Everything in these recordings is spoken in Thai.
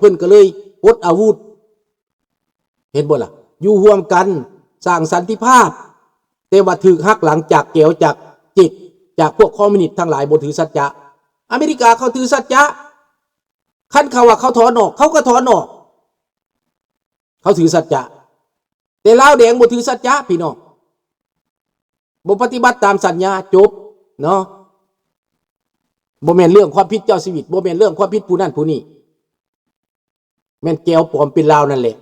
เพิ่นก็เลยปลดอาวุธเห็นบ่ล่ะอยู่ร่วมกันสร้างสันติภาพแต่ว่าถูกหักหลังจากแก้วจากจิตจากพวกคอมมิวนิสต์ทั้งหลายบ่ถือสัจจะอเมริกาเขาถือสัจจะคันเขาว่าเขาถอนออกเขาก็ถอนออกเขาถือสัจจะแต่ลาวแดงบ่ถือสัจจะพี่น้องบ่ปฏิบัติตามสัญญาจบเนาะบ่แม่นเรื่องความผิดเจ้าชีวิตบ่แม่นเรื่องความผิดผู้นั้นผู้นี้แม่นแก้วปลอมเป็นลาวนั่นแหละ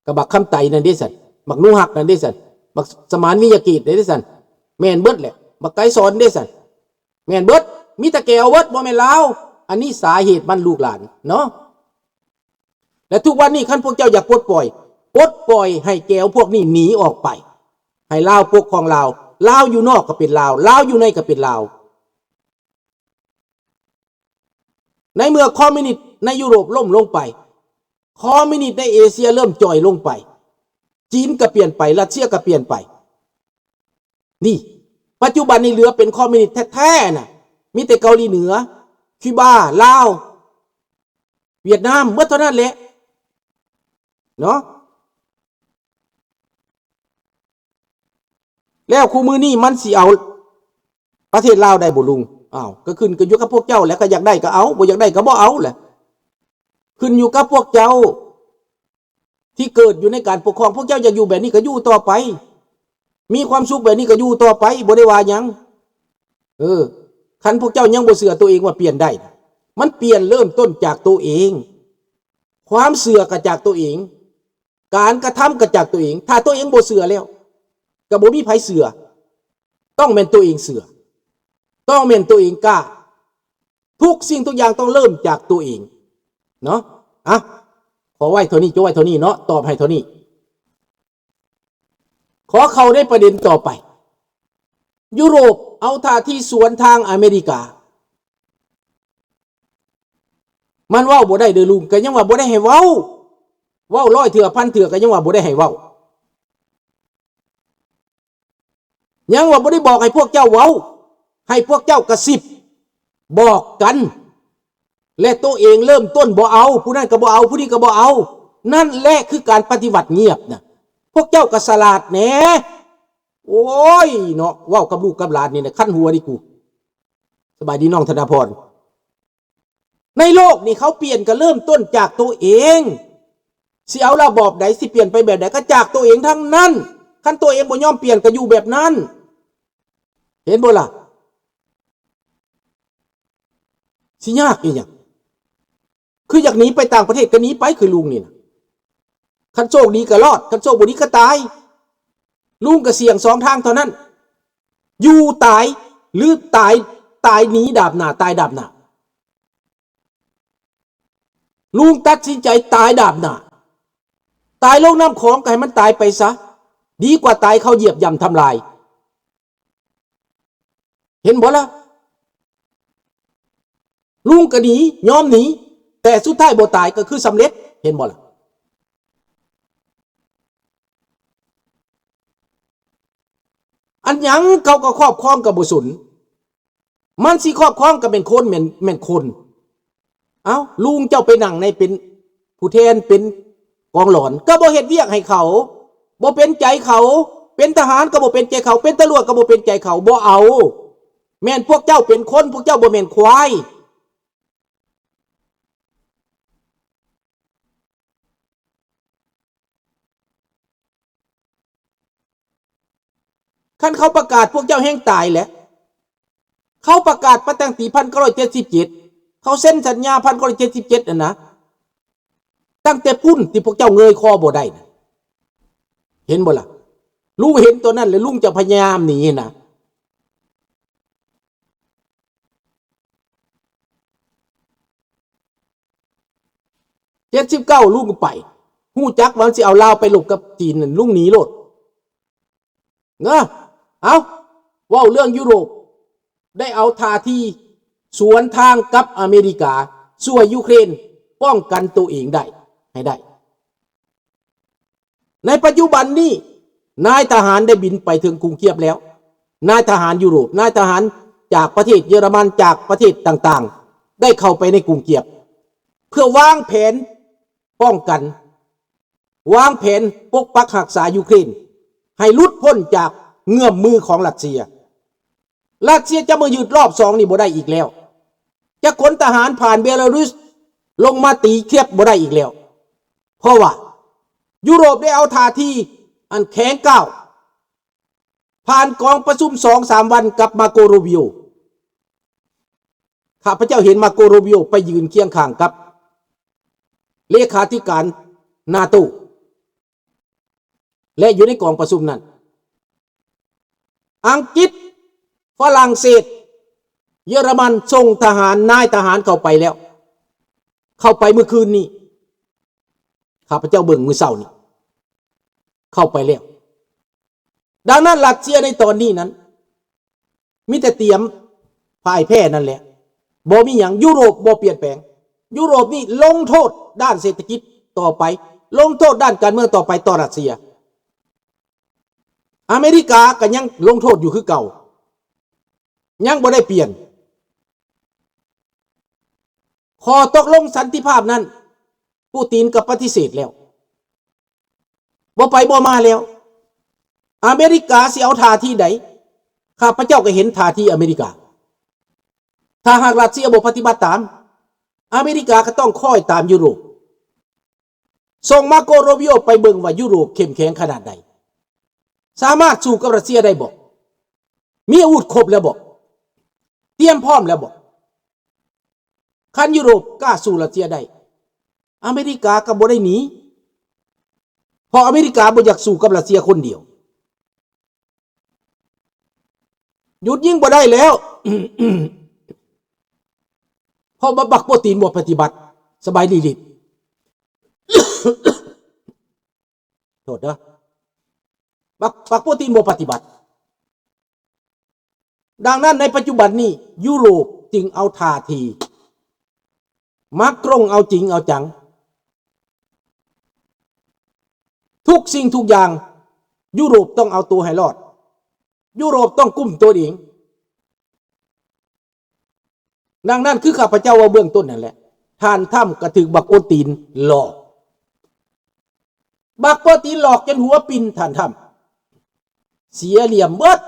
กะบักคำไตนั่นเด้ซั่นบักนูหักนั่นเด้ซั่นบักสมานวิยากีดเด้ซั่นแม่นเบิดแหละบักไก่สอนเด้ซั่นแม่นเบิดมีแต่แก้วเบิดบ่แม่นลาวอันนี้สาเหตุมันลูกหลานเนาะและทุกวันนี้คันพวกเจ้าอยากปลดปล่อยให้แก้วพวกนี้หนีออกไปให้ลาวปกครองลาวลาวอยู่นอกก็เป็นลาวลาวอยู่ในก็เป็นลาวในเมื่อคอมมิวนิสต์ในยุโรปล่มลงไปคอมมิวนิสต์ในเอเชียเริ่มจ่อยลงไปจีนก็เปลี่ยนไปรัสเซียก็เปลี่ยนไปนี่ปัจจุบันนี้เหลือเป็นคอมมิวนิสต์แท้ๆน่ะมีแต่เกาหลีเหนือคิวบาลาวเวียดนามเมื่อเท่านั้นแหละเนาะแล้วคู่มือนี่มันสิเอาประเทศลาวได้บ่ลุงอ้าวก็ขึ้นอยู่กับพวกเจ้าแล้วก็อยากได้ก็เอาบ่อยากได้ก็บ่เอาแหละขึ้นอยู่กับพวกเจ้าที่เกิดอยู่ในการปกครองพวกเจ้าอยากอยู่แบบนี้ก็อยู่ต่อไปมีความสุขแบบนี้ก็อยู่ต่อไปบ่ได้ว่าหยังคันพวกเจ้ายังบ่เชื่อตัวเองว่าเปลี่ยนได้มันเปลี่ยนเริ่มต้นจากตัวเองความเชื่อก็จากตัวเองการกระทำก็จากตัวเองถ้าตัวเองบ่เชื่อแล้วก็บ่มีไผเชื่อต้องแม่นตัวเองเชื่อต้องแม่นตัวเองกล้าทุกสิ่งทุกอย่างต้องเริ่มจากตัวเองเนาะขอไว้เท่านี้จบไว้เท่านี้เนาะตอบให้เท่านี้ขอเข้าได้ประเด็นต่อไปยุโรปเอาท่าที่สวนทางอเมริกามันเว้าบ่ได้เด้อลุงก็ยังว่าบ่ได้ให้เว้าร้อยเถื่อพันเถื่อก็ยังว่าบ่ได้ให้เว้ายังว่าบ่ได้บอกให้พวกเจ้าเว้าให้พวกเจ้ากระซิบบอกกันและตัวเองเริ่มต้นบ่เอาผู้นั้นก็บ่เอาผู้นี้ก็บ่เอานั่นแหละคือการปฏิวัติเงียบนะพวกเจ้าก็ฉลาดแหน่โอ้ยเนาะเว้ากับลูกกับหลานนี่นะขั้นหัวดิกูสบายดีน้องธนาพรในโลกนี่เขาเปลี่ยนก็เริ่มต้นจากตัวเองสิเอาระบอบใดสิเปลี่ยนไปแบบใดก็จากตัวเองทั้งนั้นคันตัวเองบ่ยอมเปลี่ยนก็อยู่แบบนั้นเห็นบ่ล่ะสิยากอีหยังคืออยากหนีไปต่างประเทศก็หนีไปคือลุงนี่นะคันโชคดีก็รอดคันโชคบ่ดีก็ตายลุงก็เสี่ยงสองทางเท่านั้นอยู่ตายหรือตายหนีดาบหน้าตายดาบหน้าลุงตัดสินใจตายดาบหน้าตายลงน้ำของก็ให้มันตายไปซะดีกว่าตายเขาเหยียบย่ำทำลายเห็นบ่ล่ะลุงก็หนียอมหนีแต่สุดท้ายบ่ตายก็คือสำเร็จเห็นบ่ล่ะอันหยังเขาก็ครอบครองกับบุสุนมันสิครอบครองกับเป็นคนแม่นคนเอ้าลุงเจ้าไปนั่งในเป็นผู้แทนเป็นกองหลอนก็บ่เฮ็ดเวียกให้เขาบ่เป็นใจเขาเป็นทหารก็บ่เป็นใจเขาเป็นตำรวจก็บ่เป็นใจเขาบ่เอาแม่นพวกเจ้าเป็นคนพวกเจ้าบ่แม่นควายคันเขาประกาศพวกเจ้าแห้งตายแหละเขาประกาศมาตั้งปี1977เขาเซ็นสัญญา1977น่ะนะตั้งแต่พุ่นที่พวกเจ้าเงยคอบ่ได้นะเห็นบ่ล่ะลุงเห็นตัวนั้นเลยลุงจะพยายามหนีนะ79ลุงก็ไปฮู้จักว่าสิเอาลาวไปหลบกับจีนนั่นลุงหนีโลดเนาะเอาเว้าเรื่องยุโรปได้เอาท่าที่สวนทางกับอเมริกาช่วยยูเครนป้องกันตัวเองได้ให้ได้ในปัจจุบันนี้นายทหารได้บินไปถึงกรุงเคียฟแล้วนายทหารยุโรปนายทหารจากประเทศเยอรมันจากประเทศต่างๆได้เข้าไปในกรุงเคียฟ เพื่อวางแผนป้องกันวางแผนปกปักรักษายูเครนให้หลุดพ้นจากเงื้อมมือของรัสเซียจะมายึดรอบ2นี่บ่ได้อีกแล้วจะขนทหารผ่านเบลารุสลงมาตีเคียบบ่ได้อีกแล้วเพราะว่ายุโรปได้เอาท่าทีอันแข็งก้าวผ่านกองประชุม 2-3 วันกับมาโกโรบิโอข้าพเจ้าเห็นมาโกโรบิโอไปยืนเคียงข้างกับเลขาธิการนาโตและอยู่ในกองประชุมนั้นอังกฤษฝรั่งเศสเยอรมันส่งทหารนายทหารเข้าไปแล้วเข้าไปเมื่อคืนนี้ข้าพเจ้าเบิ่งมื้อเช้านี้เข้าไปแล้วดังนั้นรัสเซียในตอนนี้นั้นมีแต่เตรียมพ่ายแพ้นั่นแหละบ่มีหยังยุโรปบ่เปลี่ยนแปลงยุโรปนี่ลงโทษด้านเศรษฐกิจต่อไปลงโทษด้านการเมืองต่อไปต่อรัสเซียอเมริกาก็ยังลงโทษอยู่คือเก่ายังบ่ได้เปลี่ยนขอตกลงสันติภาพนั้นปูตินก็ปฏิเสธแล้วบ่ไปบ่มาแล้วอเมริกาสิเอาท่าทีใดข้าพเจ้าก็เห็นท่าทีอเมริกาถ้าหากรัสเซียบ่ปฏิบัติตามอเมริกาก็ต้องคอยตามยุโรปส่งมาโกโรบิโอไปเบิ่งว่ายุโรปเข้มแข็งขนาดใดสามารถสู้กับรัสเซียได้บ่มีอาวุธครบแล้วบ่เตรียมพร้อมแล้วบ่คันยุโรปกล้าสู้รัสเซียได้อเมริกาก็บ่ได้หนีเพราะอเมริกาบ่อยากสู้กับรัสเซียคนเดียวหยุดยิงบ่ได้แล้ว เพราะบักโปรตีนบ่ปฏิบัติสบายดีดิโทษนะบักโปรตีนบ่ปฏิบัติดังนั้นในปัจจุบันนี้ยุโรปจึงเอาท่าทีมักตรงเอาจริงเอาจังทุกสิ่งทุกอย่างยุโรปต้องเอาตัวให้รอดยุโรปต้องกุ้มตัวเองดังนั้นคือข้าพเจ้าว่าเบื้องต้นนั่นแหละท่านถ้ำกระถึกบักโปรตีนหลอกบักโปรตีนหลอกจนหัวปินท่านถ้ำเสียเหลี่ยมเบิด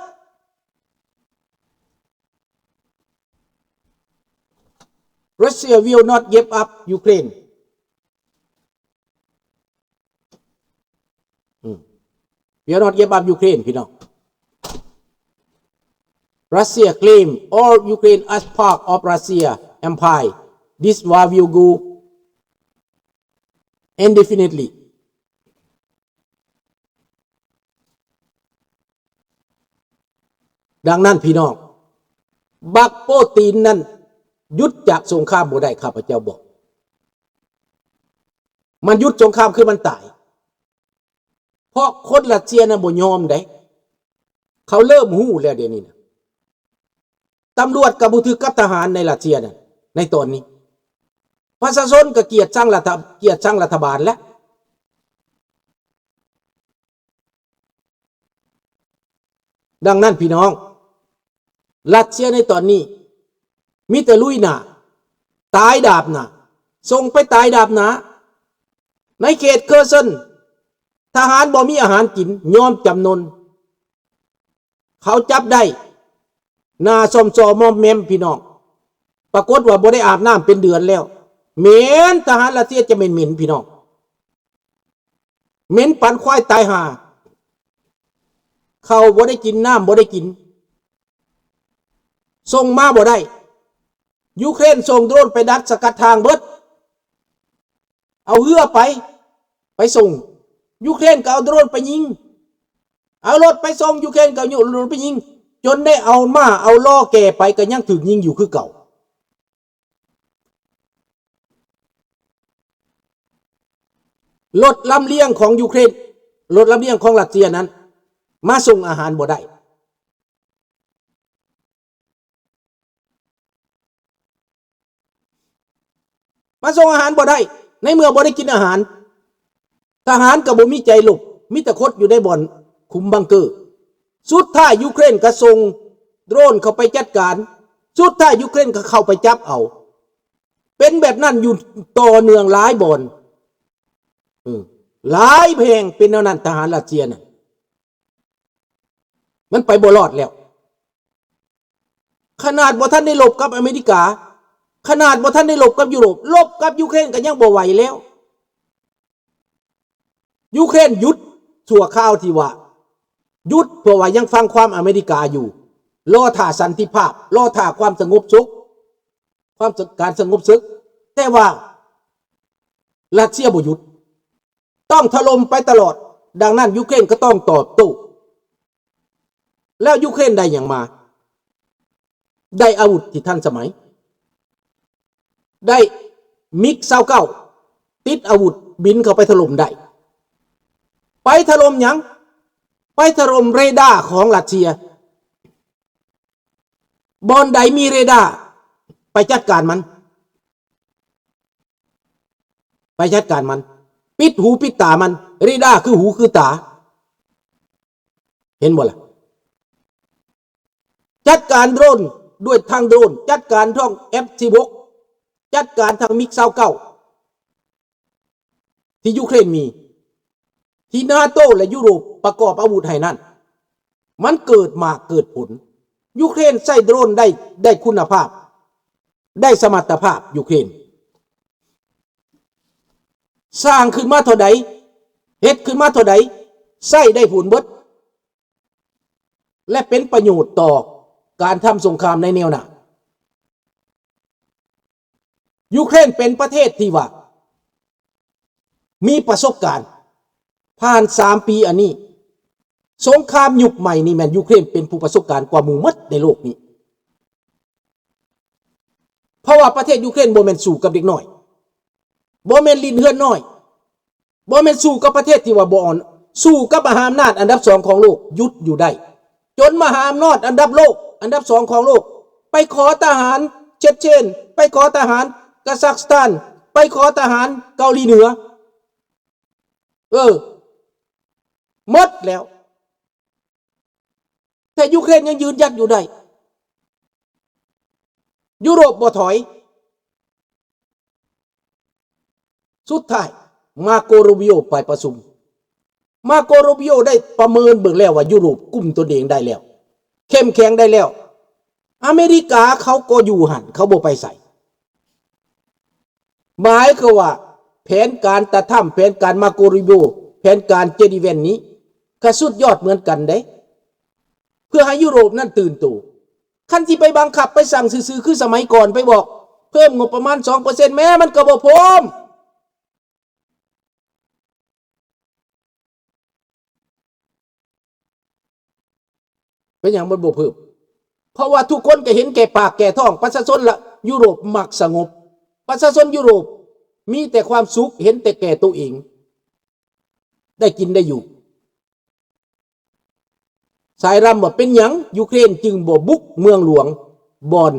Russia will not give up Ukraine. Will not give up Ukraine, พี่น้อง Russia claim all Ukraine as part of Russia empire. This war will go indefinitely. ดังนั้นพี่น้องบักโปตีนนั้นยุดจากสงครามบ่ได้ข้าพเจ้าบอกมันยุดสงครามคือมันตายเพราะคนรัสเซียน่ะบ่ยอมได้เขาเริ่มหู้แล้วเดี๋ยวนี้นะตำรวจกับบุทึกกับทหารในรัสเซียน่ะในตอนนี้ประชาชนก็เกลียดชังรัฐบาลแล้วดังนั้นพี่น้องรัสเซียในตอนนี้มีแต่ลุยหนาตายดาบหนาส่งไปตายดาบหนาในเขตเคอร์เซนทหารบ่มีอาหารกินยอมจำนนเขาจับได้หน้าซอมซอมอมแมมพี่น้องปรากฏว่าบ่ได้อาบน้ำเป็นเดือนแล้วเหม็นทหารรัสเซียจะเหม็นพี่น้องเหม็นปันควายตายห่าเขาบ่ได้กินน้ำบ่ได้กินส่งมาบ่ได้ยูเครนส่งโดรนไปดักสกัดทางเบิดเอาเรือไปส่งยูเครนก็เอาโดรนไปยิงเอารถไปส่งยูเครนก็เอารถไปยิงจนได้เอามาเอาล้อแก่ไปก็ยังถูกยิงอยู่คือเก่ารถลำเลียงของยูเครนรถลำเลียงของรัสเซียนั้นมาส่งอาหารบ่ได้มาส่งอาหารบ่ได้ในเมื่อบ่ได้กินอาหารทหารก็บ่มีใจหลบมีแต่คดอยู่ในบ่อนคุมบังเกอร์สุดท้ายยูเครนก็ส่งโดรนเข้าไปจัดการสุดท้ายยูเครนก็เข้าไปจับเอา เป็นแบบนั้นอยู่ต่อเนื่องหลายบ่อนหลายแห่งเป็นแนวนั้นทหารรัสเซียน่ะมันไปบ่รอดแล้วขนาดบ่ทันได้ลบกับอเมริกาขนาดบ่ทันได้ลบกับยุโรปลบกับยูเครนก็ยังบ่ไหวแล้วยูเครนหยุดชั่วคราวที่ว่าหยุดเพราะว่ายังฟังความอเมริกาอยู่รอท่าสันติภาพรอท่าความสงบสุขความการสงบศึกแต่ว่ารัสเซียบ่หยุดต้องถล่มไปตลอดดังนั้นยูเครนก็ต้องตอบโต้แล้วยูเครนได้อย่างมาได้อาวุธที่ทันสมัยได้มิก29ติดอาวุธบินเข้าไปถล่มได้ไปถล่มหยังไปถล่มเรดาร์ของรัสเซียบอนใดมีเรดาร์ไปจัดการมันปิดหูปิดตามันเรดาร์คือหูคือตาเห็นบ่ล่ะจัดการโดรนด้วยทางโดรนจัดการท่อง F16 จัดการทางมิก29ที่ยูเครนมีที่นาโตและยุโรปประกอบอาวุธให้นั่นมันเกิดมาเกิดผลยูเครนใช้โดรนได้คุณภาพได้สมรรถภาพยูเครนสร้างขึ้นมาเท่าใดเฮ็ดขึ้นมาเท่าใดใช้ได้ผลเบิดและเป็นประโยชน์ต่อการทำสงครามในแนวหน้ายูเครนเป็นประเทศที่ว่ามีประสบการณ์ผ่าน3 ปีอันนี้สงครามยุคใหม่นี่แม่นยูเครนเป็นผู้ประสบการณ์กว่าหมู่หมดในโลกนี้เพราะว่าประเทศยูเครนบ่แม่นสู้กับเด็กน้อยบ่แม่นลิ้นเฮือนน้อยบ่แม่นสู้กับประเทศที่ว่าบ่อ่อนสู้กับมหาอำนาจอันดับ2ของโลกหยุดอยู่ได้จนมหาอำนาจอันดับ2ของโลกไปขอทหารเชเชนไปขอทหารกาซัคสถานไปขอทหารเกาหลีเหนือหมดแล้วแต่ยูเครนยังยืนหยัดอยู่ได้ยุโรปบ่ถอยสุดท้ายมาโกโรบิโอไปประชุมมาโกโรบิโอได้ประเมินเบิ่งแล้วว่ายุโรปกุมตัวเองได้แล้วเข้มแข็งได้แล้วอเมริกาเขาก็อยู่หันเขาบ่ไปใส่หมายคือว่าแผนการตะถ้ำแผนการมาโกโรบิโอแผนการเจดีเวนนี้ก็สุดยอดเหมือนกันเด้เพื่อให้ยุโรปนั่นตื่นตัวคันที่ไปบังคับไปสั่งซื่อๆคือสมัยก่อนไปบอกเพิ่มงบประมาณ 2% แม้มันก็บ่พอเป็นอย่างมันบ่เพิ่มเพราะว่าทุกคนก็เห็นแก่ปากแก่ท้องประชาชนละยุโรปมักสงบประชาชนยุโรปมีแต่ความสุขเห็นแต่แก่ตัวเองได้กินได้อยู่สายรำว่าเป็นหยังยูเครนจึงบ่บุกเมืองหลวงบอน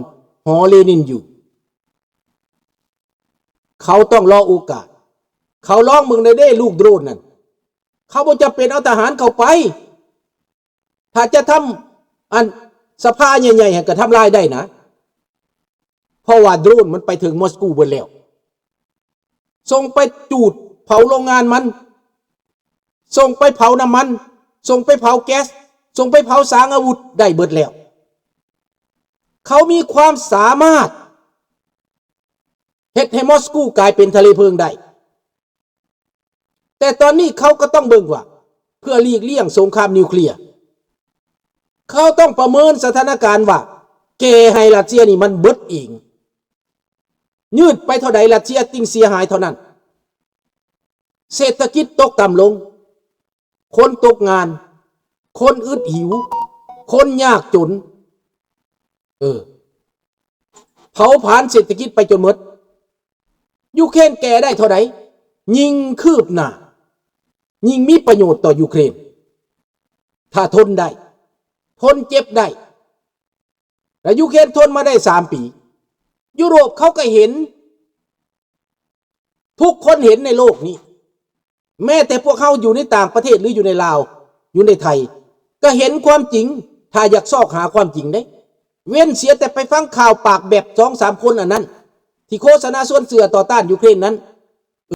หอเลนินอยู่เขาต้องรอโอกาสเขาลองเมืองได้ลูกโดรนนั่นเขาบ่จะเป็นเอาทหารเข้าไปถ้าจะทำอันสภาใหญ่ๆก็ทำลายได้นะเพราะว่าโดรนมันไปถึงมอสโกเบิดแล้วส่งไปจูดเผาโรงงานมันส่งไปเผาน้ำมันส่งไปเผาแก๊สส่งไปเผาสางอาวุธได้เบิดแล้วเขามีความสามารถเฮ็ดให้มอสโกกลายเป็นทะเลเพลิงได้แต่ตอนนี้เขาก็ต้องเบิ่งว่าเพื่อหลีกเลี่ยงสงครามนิวเคลียร์เขาต้องประเมินสถานการณ์ว่าแกให้รัสเซียนี่มันเบิดเองยืดไปเท่าใดรัสเซียติ่งเสียหายเท่านั้นเศรษฐกิจตกต่ำลงคนตกงานคนอึดหิวคนยากจนเผาผลาญเศรษฐกิจไปจนหมดยูเครนแก้ได้เท่าใดยิ่งคืบหน้ายิ่งมีประโยชน์ต่อยูเครนถ้าทนได้ทนเจ็บได้และยูเครนทนมาได้3 ปียุโรปเขาก็เห็นทุกคนเห็นในโลกนี้แม้แต่พวกเขาอยู่ในต่างประเทศหรืออยู่ในลาวอยู่ในไทยก็เห็นความจริงถ้าอยากซอกหาความจริงได้เว้นเสียแต่ไปฟังข่าวปากแบบ2-3 คนอันนั้น ที่โฆษณาส่วนเสือต่อต้านยูเครนนั้น